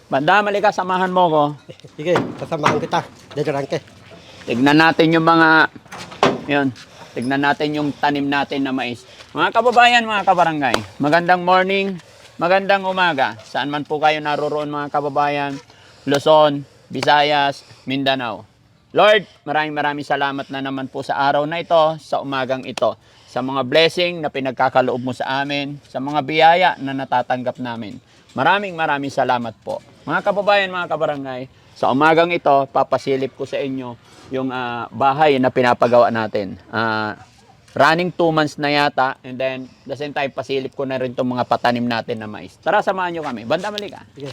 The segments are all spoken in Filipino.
Banda, malika, samahan mo ko. Sige, sasamahan kita. Dedurangke. Tignan natin yung mga, yun, tignan natin yung tanim natin na mais. Mga kababayan, mga kabarangay, magandang morning, magandang umaga. Saan man po kayo naroroon mga kababayan, Luzon, Visayas, Mindanao. Lord, maraming salamat na naman po sa araw na ito, sa umagang ito. Sa mga blessing na pinagkakaloob mo sa amin, sa mga biyaya na natatanggap namin. Maraming salamat po. Mga kababayan, mga kabarangay, sa umagang ito, papasilip ko sa inyo yung bahay na pinapagawa natin. Running 2 months na yata, and then the same time, pasilip ko na rin itong mga patanim natin na mais. Tara, samahan nyo kami. Banda, malika. Sige.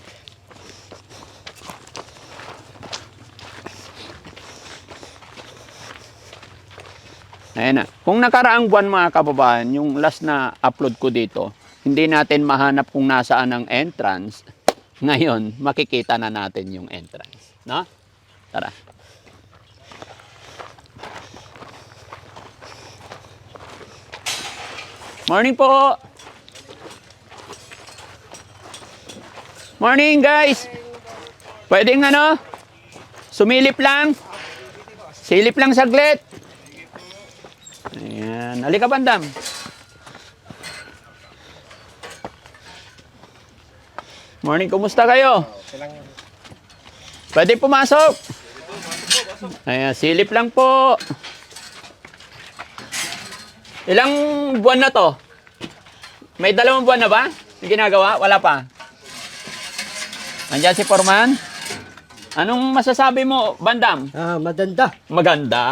Ayan na. Kung nakaraang buwan mga kababayan, yung last na upload ko dito, hindi natin mahanap kung nasaan ang entrance. Ngayon, makikita na natin yung entrance. No? Tara. Morning po! Morning guys! Pwedeng ano? Sumilip lang? Silip lang saglit. Ayan. Halika bandam. Morning, kumusta kayo? Pwede pumasok. Ayan, silip lang po. Ilang buwan na to? May 2 buwan na ba? Yung ginagawa? Wala pa. Andiyan si Foreman. Anong masasabi mo, bandam? Maganda. Maganda.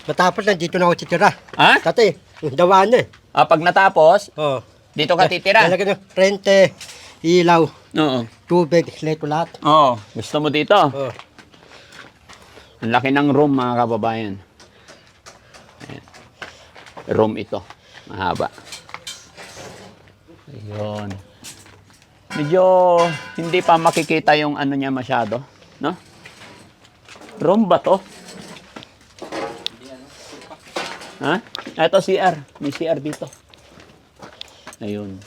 Matapos nandito na ako titira. Ha? Dati, dawaan eh. Pag natapos, Oh. dito ka titira? Talaga na, rente, ilaw, Oo. tubig, leto lahat. Oo. Gusto mo dito? Oh. Ang laki ng room, mga kababayan. Ayan. Room ito. Mahaba. Ayun. Medyo hindi pa makikita yung ano niya masyado. No? Room ba to? Ha? Ito CR. May CR dito. Ayun.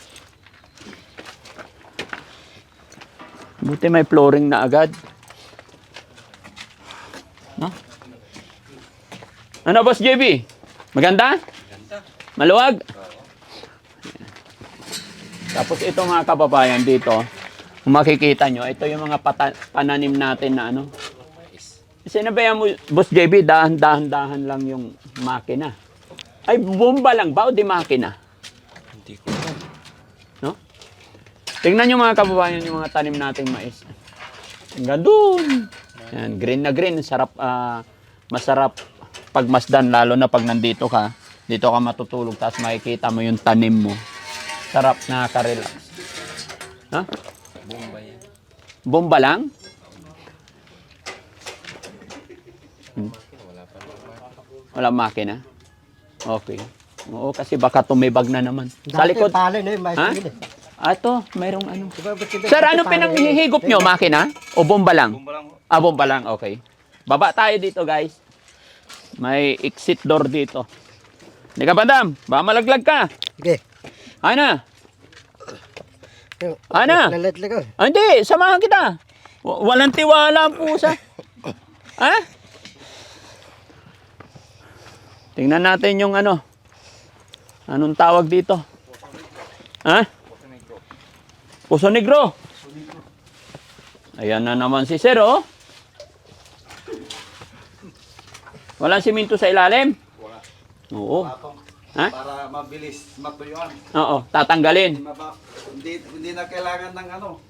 Buti may flooring na agad. No? Ano, Boss JB? Maganda? Maganda. Maluwag? Tapos ito mga kababayan dito, kung makikita nyo, ito yung mga pananim natin na ano. Sinabayan mo, Boss JB, dahan-dahan lang yung makina. Ay, bomba lang ba o di makina? Hindi ko alam. No? Tingnan nyo mga kababayan yung mga tanim nating mais. Hanggang doon. Yan, green na green. Sarap, masarap pagmasdan, lalo na pag nandito ka. Dito ka matutulog, tapos makikita mo yung tanim mo. Sarap, nakaka-relax. Ha? Bomba yan. Bomba lang? Wala makina? Okay. Oo, kasi baka tumibag na naman. Sa likod. Pala na yun, Ha? maestro yun eh. Ito, mayroong ano. Diba, Sir, ano pinanghihigop nyo? Makina? O bomba lang? Bomba lang. Bomba lang. Okay. Baba tayo dito, guys. May exit door dito. Hindi ka, bandam. Baka malaglag ka. Sige. Ana. Ana. Lalatlag ko. Hindi, samahan kita. Walang tiwala ang pusa. Ha? Tingnan natin yung ano. Anong tawag dito? Ha? Puso Negro. Ayan na naman si Sir, oh. Walang simento sa ilalim? Wala. Oo. Ha? Para mabilis matuyuan. Oo, tatanggalin. Hindi na kailangan ng ano,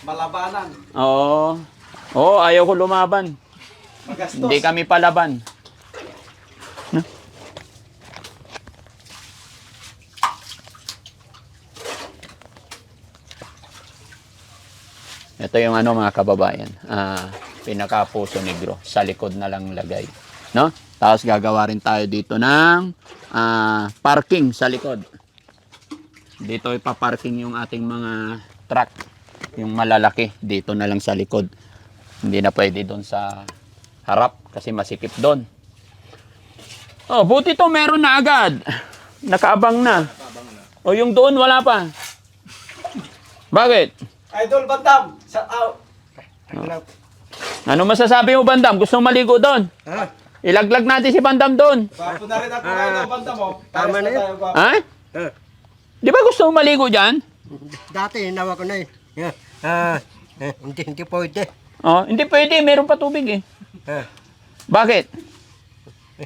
malabanan. Oo. Oo, ayaw ko lumaban. Magastos. Hindi kami palaban. No? Ito yung ano mga kababayan. Pinaka Puso Negro. Sa likod na lang lagay. No? Tapos gagawa rin tayo dito ng parking sa likod. Dito ipaparking yung ating mga truck. Yung malalaki. Dito na lang sa likod. Hindi na pwede doon sa harap kasi masikip doon. Oh, buti to meron na agad. Nakaabang na. O yung doon wala pa. Bakit? Idol Bandam! Shout out! Ano masasabi mo, Bandam? Gusto mo maligo doon? Ha? Ilaglag natin si Bandam doon. Gwapo na rin ako Idol Bandam, oh. Tama na yun. Tayo, gwapo. Ha? Ha? Di ba gusto mo maligo dyan? Dati, hinawa ko na eh. Hindi pwede. Oh, hindi pwede. Meron pa tubig eh. Ha? Bakit?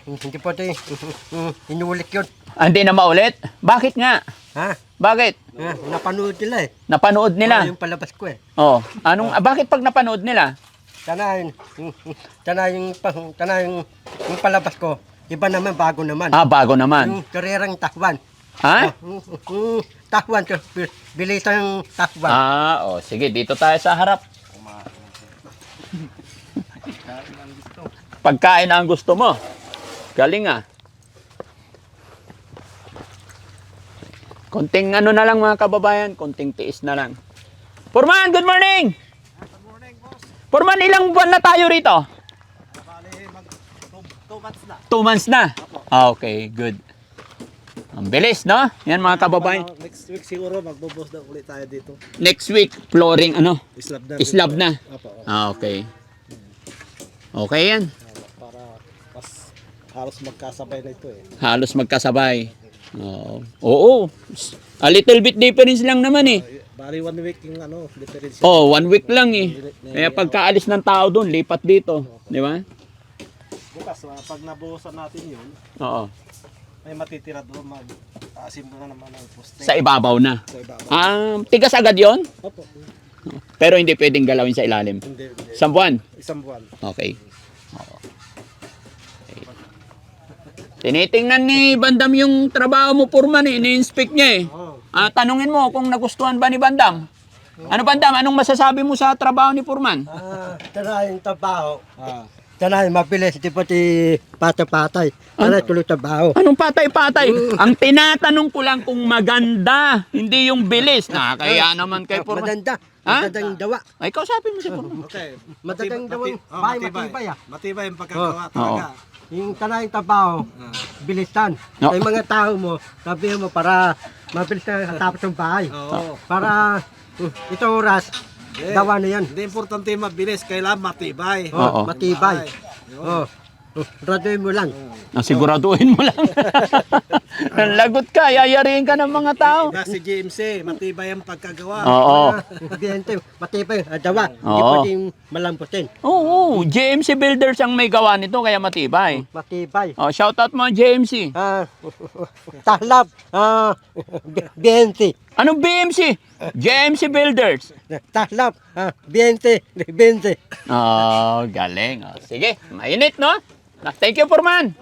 Hindi pwede. Inulit yun. Hindi na maulit? Bakit nga? Ha? Bakit? Napanood nila eh. Napanood nila? Yung palabas ko eh. Oh, bakit pag napanood nila? Sana yung palabas ko. Iba naman, bago naman. Bago naman. Yung karerang takwan. Ha? Takwan, bilisang takwan. Sige, dito tayo sa harap. Pagkain ang gusto mo. Galing ah. Konting ano na lang mga kababayan, konting tiis na lang. Purman, good morning! Good morning, boss. Purman, ilang buwan na tayo rito? Bali, 2 months na. 2 months na? Okay, good. Ang bilis, no? Yan mga kababayan. Next week siguro magbubos na ulit tayo dito. Next week, flooring, Islab na. Islab na. Opo. Okay. Okay yan. Para mas halos magkasabay na ito eh. Halos magkasabay. Oo. A little bit difference lang naman eh. Bali 1 week yung difference. 1 week lang eh. Kaya pagkaalis ng tao doon, lipat dito. Di ba? Bukas, pag nabuhusan natin yun, Oo. may matitira doon, mag-aasim na naman ang poste. Sa ibabaw na. Sa ibabaw. Tigas agad yon, Opo. pero hindi pwedeng galawin sa ilalim. Hindi. Isang buwan. Isang buwan. Okay. Oo. Okay. Tinitingnan ni Bandam yung trabaho mo, Purman eh. Ini-inspect niya eh. Oo. Tanungin mo kung nagustuhan ba ni Bandam. Ano Bandam, anong masasabi mo sa trabaho ni Purman? Tara yung trabaho. Tara yung mabilis, di pati patay-patay. Tara tuloy trabaho. Anong patay-patay? Ang tinatanong ko lang kung maganda, hindi yung bilis. Nakakaya naman kay Purman. Maganda. Ha? Magandang dawa. Ay, kausapin mo si Purman. Okay. Matandang dawang bahay, matibay ah. Matibay yung pagkagawa Oo. talaga. Yung tara yung trabaho, bilisan. No. Yung mga tao mo, sabihin mo para mabilis na tapos yung bahay. Oo. Para ito oras, Eh, dawa na yan. Hindi importante mabilis, kailangan matibay. Oo. Matibay. Yun. Raduin mo lang. Nasiguraduhin mo lang. Lagot ka, yayariin ka ng mga tao. Diba si GMC, matibay ang pagkagawa. Oo. Biyente, matibay, dawa. Hindi Oo. pwedeng malamputin. Oo, JMC Builders ang may gawa nito kaya matibay. Matibay. Shoutout mo JMC. Tahlab. Biyente. Anong BMC? JMC Builders. Tahlab. Biyente. Biyente. Galing. Sige, mainit no? Thank you, Purman.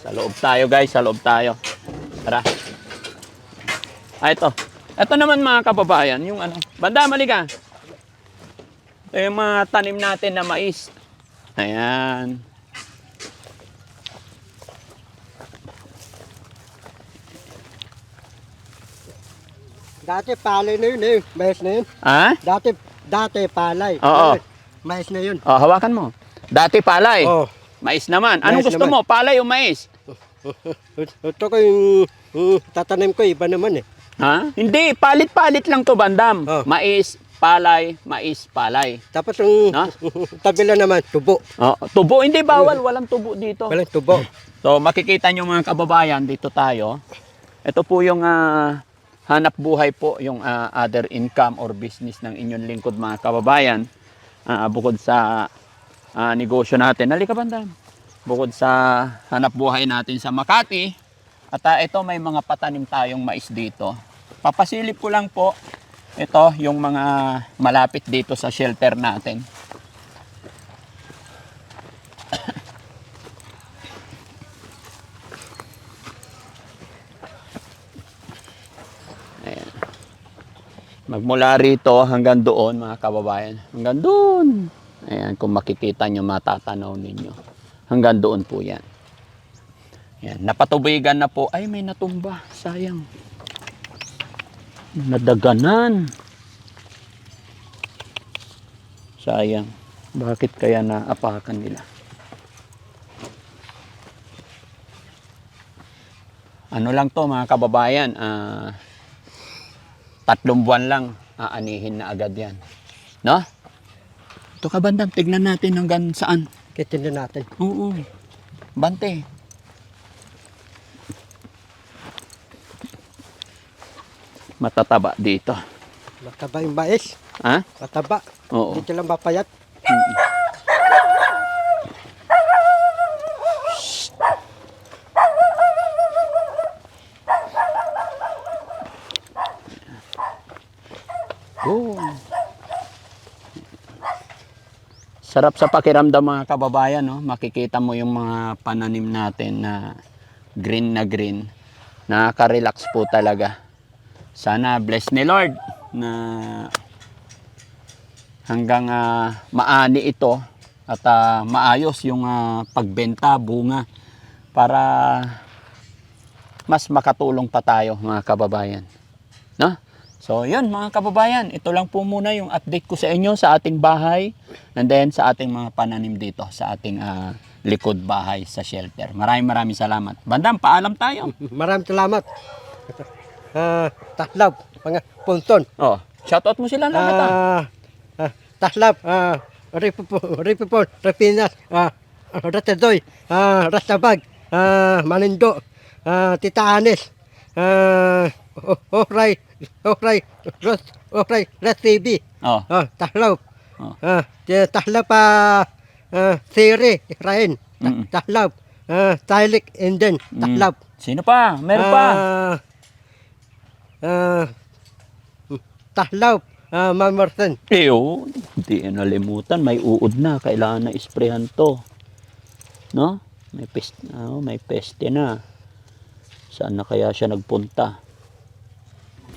Sa loob tayo guys, sa loob tayo. Tara. Ito. Ito naman mga kababayan, yung Banda, mali ka. Ito yung mga tanim natin na mais. Ayan. Dati palay na yun eh. Mais na yun. Ha? Dati palay. Oo. Mais na yun. Hawakan mo. Dati palay. Oh. Mais naman. Anong Mais gusto naman. mo? Palay o mais? Ito ko yung tatanim ko, iba naman eh. Ha? Hindi, palit-palit lang to, Bandam. Oh. Mais, palay, mais, palay. Tapos yung Ha? tabila naman, tubo. Tubo, hindi bawal. Walang tubo dito. Walang tubo. So, makikita nyo mga kababayan, dito tayo. Ito po yung hanap buhay po, yung other income or business ng inyong lingkod mga kababayan. Bukod sa negosyo natin. Halika Bandam. Bukod sa hanap buhay natin sa Makati. At ito may mga patanim tayong mais dito. Papasilip ko lang po. Ito yung mga malapit dito sa shelter natin. Ayan. Magmula rito hanggang doon mga kababayan. Hanggang doon. Ayan, kung makikita nyo, matatanaw ninyo. Hanggang doon po yan. Ayan, napatubigan na po. Ay, may natumba. Sayang. Nadaganan. Sayang. Bakit kaya naapakan nila? Ano lang to mga kababayan, 3 buwan lang, aanihin na agad yan. No? Ito ka bandam, tignan natin hanggang saan. Kitinin natin. Oo. Bante. Matataba dito. Mataba yung mais. Ha? Mataba. Oo. Dito lang mapayat. Oh. Sarap sa pakiramdam mga kababayan, no? Makikita mo yung mga pananim natin na green. Nakaka-relax po talaga. Sana bless ni Lord na hanggang maani ito at maayos yung pagbenta, bunga para mas makatulong pa tayo mga kababayan. No? So, yun mga kababayan, ito lang po muna yung update ko sa inyo sa ating bahay and then sa ating mga pananim dito sa ating likod bahay sa shelter. Maraming salamat. Bandam, paalam tayo. Maraming salamat. Taslab, mga punton. Oh, shoutout mo sila lahat. Taslab, Ripipon, Rapinas, Ratadoy, Rastabag, Manindo, Tita Anis, Okray, Rasibi, Oh, Taslab, Oh. Taslab, Siri, Rain, Mm. Taslab, Tailik, Inden, Taslab. sino pa? Meron pa. Taslaw, Mamersen. Eyo, hindi nalimutan. May uod na. Kailangan na isprehan to. No? May peste na. Saan na kaya siya nagpunta?